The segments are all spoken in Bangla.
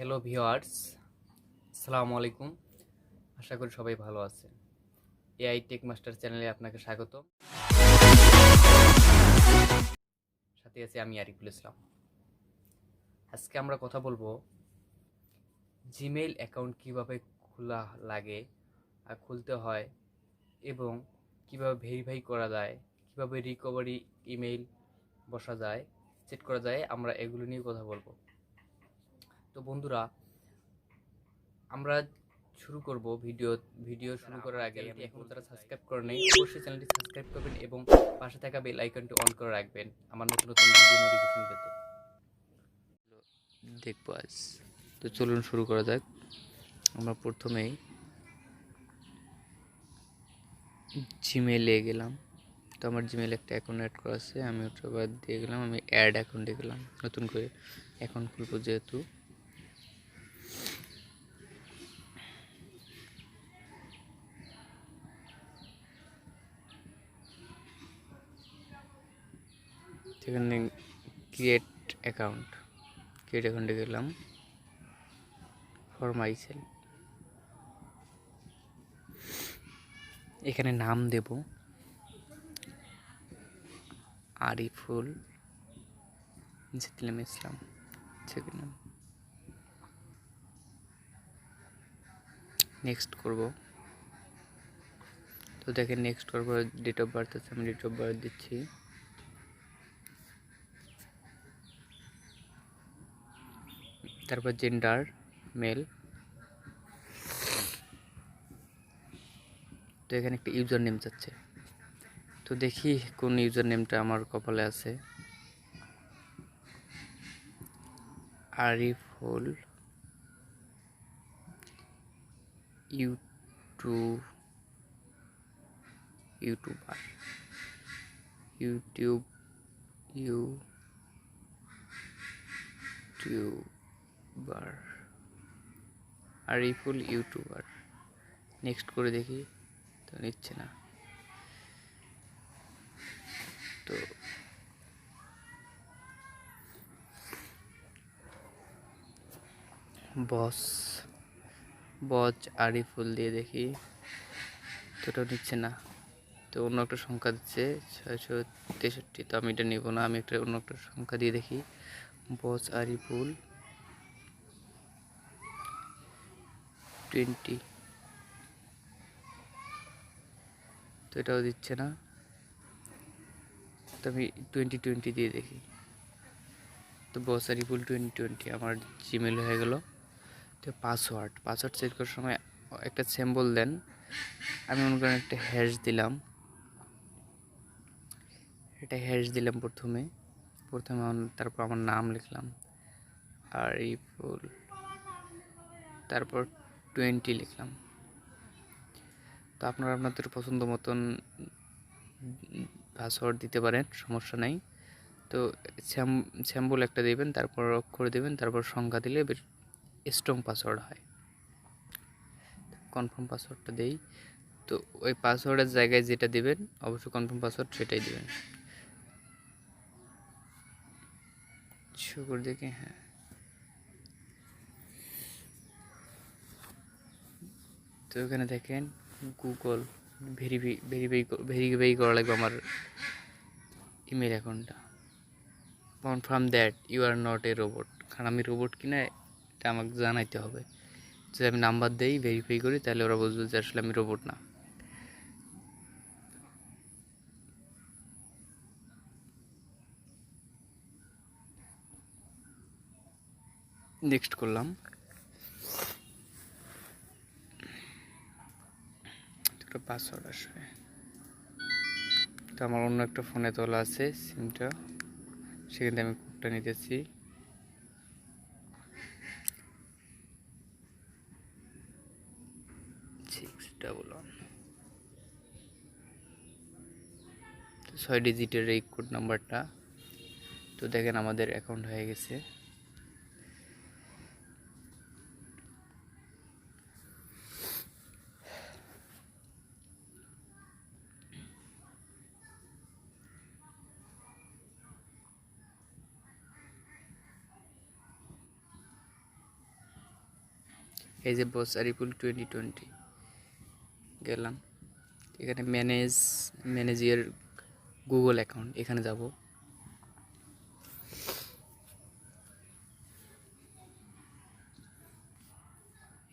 হ্যালো ভিউয়ার্স, আসসালামু আলাইকুম। আশা করি সবাই ভালো আছেন। এআই টেক মাস্টার চ্যানেলে আপনাকে স্বাগত। সাথে আছি আমি আরিফুল ইসলাম। আজকে আমরা কথা বলবো জিমেইল অ্যাকাউন্ট কিভাবে খোলা লাগে আর খুলতে হয় এবং কিভাবে ভেরিফাই করা যায়, কিভাবে রিকভারি ইমেইল বসা যায়, সেট করা যায়, আমরা এগুলো নিয়ে কথা বলবো। তো বন্ধুরা, আমরা শুরু করব ভিডিও শুরু করার আগে এখনো যারা সাবস্ক্রাইব করে নেই অবশ্যই চ্যানেলটি সাবস্ক্রাইব করবেন এবং পাশে থাকা বেল আইকনটি অন করে রাখবেন আমার নতুন নতুন ভিডিও নোটিফিকেশন পেতে। দেখবো আজ তো চলুন শুরু করা যাক। আমরা প্রথমেই জিমেইলে গেলাম। তো আমার জিমেইল একটা অ্যাকাউন্ট অ্যাড করা আছে, আমি ওটা বাদ দিয়ে গেলাম, আমি অ্যাড অ্যাকাউন্টে গেলাম, নতুন করে অ্যাকাউন্ট খুলবো যেহেতু। সেখানে ক্রিয়েট অ্যাকাউন্টে গেলাম, ফর মাই সেলফ। এখানে নাম দেব আরিফুল, নিচে দিলাম ইসলাম, সেখানে নেক্সট করব। তো দেখেন নেক্সট করব, ডেট অফ বার্থ আছে, আমি ডেট অফ বার্থ দিচ্ছি। তারপর জেন্ডার মেল। তো এখানে একটা ইউজার নেম চাচ্ছে, তো দেখি কোন ইউজার নেমটা আমার কপালে আছে। Ariful YouTuber Ariful YouTuber. Next করে দেখি, তো নিচ্ছে না। তো বজ আরিফুল দিয়ে দেখি, তো ওটাও নিচ্ছে না। তো অন্য একটা সংখ্যা দিচ্ছে 663, তো আমি এটা নেব না, আমি অন্য একটা সংখ্যা দিয়ে দেখি, বজ আরিফুল 20, তো এটাও দিচ্ছে না। তো আমি 2020 দিয়ে দেখি, তো বস আরিফুল 2020 আমার জিমেল হয়ে গেল। তো পাসওয়ার্ড সেট করার সময় একটা সিম্বল দেন, আমি মনে করেন একটা হ্যাশ দিলাম, প্রথমে তারপর আমার নাম লিখলাম আরিফুল, তারপর 20 লিখলাম। তো আপনারা আপনাদের পছন্দ মতন পাসওয়ার্ড দিতে পারেন, সমস্যা নাই। তো স্যাম্বল একটা দেবেন, তারপর অক্ষর দেবেন, তারপর সংখ্যা দিলে স্ট্রং পাসওয়ার্ড হয়। কনফার্ম পাসওয়ার্ডটা দেই। তো ওই পাসওয়ার্ডের জায়গায় যেটা দেবেন অবশ্যই কনফার্ম পাসওয়ার্ড সেটাই দেবেন। শুকুর দেখি, হ্যাঁ। তো এখানে দেখেন গুগল ভেরিফাই করা লাগবে আমার ইমেল অ্যাকাউন্টটা। Confirm that you are not a robot, কারণ আমি রোবট কিনা এটা আমাকে জানাইতে হবে। যদি আমি নাম্বার দেই, ভেরিফাই করি, তাহলে ওরা বুঝবে যে আসলে আমি রোবট না। নেক্সট করলাম, একটা পাসওয়ার্ড আসবে। তো আমার অন্য একটা ফোনে তোলা আছে সিমটা, সেখান থেকে আমি কোডটা নিতেছি। তো 6 ডিজিটের এই কোড নাম্বারটা। তো দেখেন আমাদের অ্যাকাউন্ট হয়ে গেছে। এই যে বস আরিফুল 2020 গেলাম, এখানে ম্যানেজ ইয়ার গুগল অ্যাকাউন্ট, এখানে যাব।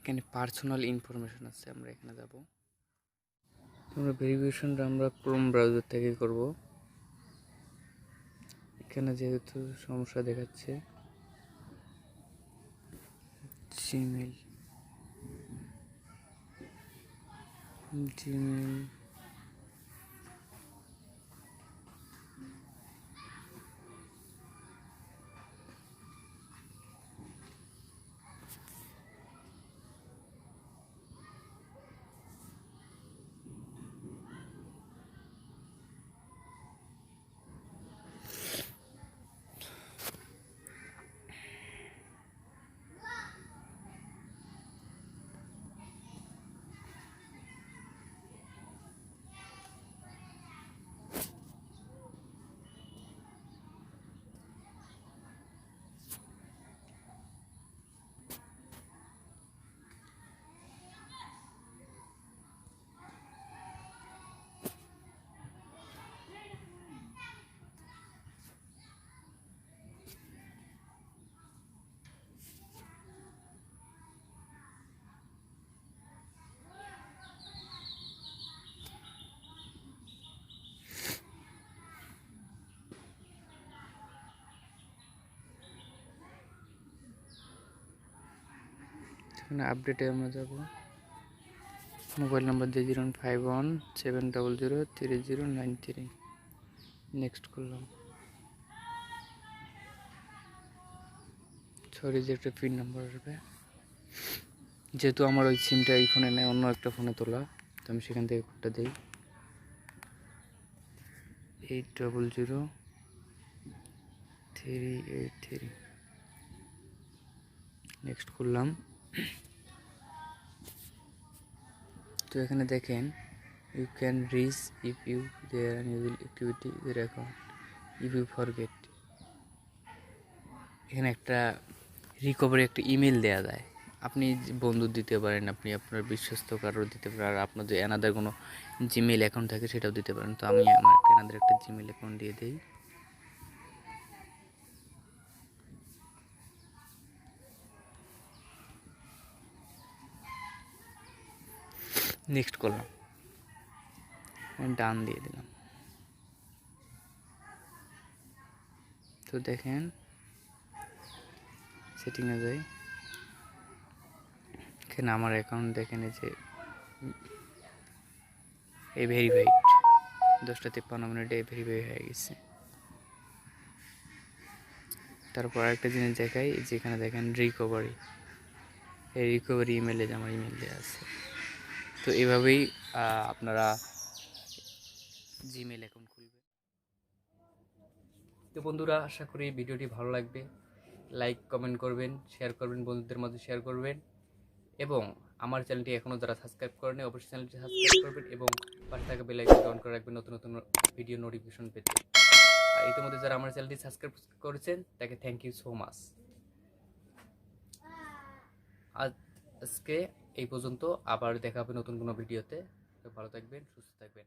এখানে পার্সোনাল ইনফরমেশন আছে, আমরা এখানে যাব। আমরা ভেরিফিকেশনটা আমরা ক্রোম ব্রাউজার থেকে করব। এখানে যেহেতু সমস্যা দেখাচ্ছে জিমেল এখানে আপডেটে আমরা যাব। মোবাইল নাম্বার দিয়ে 0151-700-3093। নেক্সট করলাম। সরি যে একটা পিন নাম্বার আসবে, যেহেতু আমার ওই সিমটা এই ফোনে নেই, অন্য একটা ফোনে তোলা, তো আমি সেখান থেকে কোডটা দিই 800383। নেক্সট করলাম। তো এখানে দেখেন you can reach if you there unusual activity their account if you forget. এখানে একটা রিকভারি একটা ইমেল দেওয়া যায়, আপনি বন্ধু দিতে পারেন, আপনি আপনার বিশ্বস্ত কারো দিতে পারেন, আর আপনার যদি এনাদের কোনো জিমেল অ্যাকাউন্ট থাকে সেটাও দিতে পারেন। তো আমি আমার এনাদের একটা জিমেল অ্যাকাউন্ট দিয়ে দিই। নেক্সট করলাম, ডান দিয়ে দিলাম। তো দেখেন সেটিংয়ে যাই, এখানে আমার অ্যাকাউন্ট দেখেন এই যে এই ভেরিফাইড 10:53 ভেরিফাই হয়ে গেছে। তারপর আরেকটা জিনিস দেখাই, যেখানে দেখেন রিকভারি, এই রিকভারি ইমেলে আমার ইমেল দেওয়া আছে। তো এভাবেই আপনারা জিমেল অ্যাকাউন্ট খুলবেন। তো বন্ধুরা, আশা করি ভিডিওটি ভালো লাগবে। লাইক কমেন্ট করবেন, শেয়ার করবেন, বন্ধুদের মধ্যে শেয়ার করবেন, এবং আমার চ্যানেলটি এখনও যারা সাবস্ক্রাইব করেনি অবশ্যই চ্যানেলটি সাবস্ক্রাইব করবেন এবং পাশে থাকা বেল আইকনটি অন করে রাখবেন নতুন নতুন ভিডিও নোটিফিকেশন পেতে। আর ইতিমধ্যে যারা আমার চ্যানেলটি সাবস্ক্রাইব করেছেন তাকে থ্যাংক ইউ সো মাচ। আজকে এই পর্যন্ত, আবার দেখা হবে নতুন কোনো ভিডিওতে। ভালো থাকবেন, সুস্থ থাকবেন।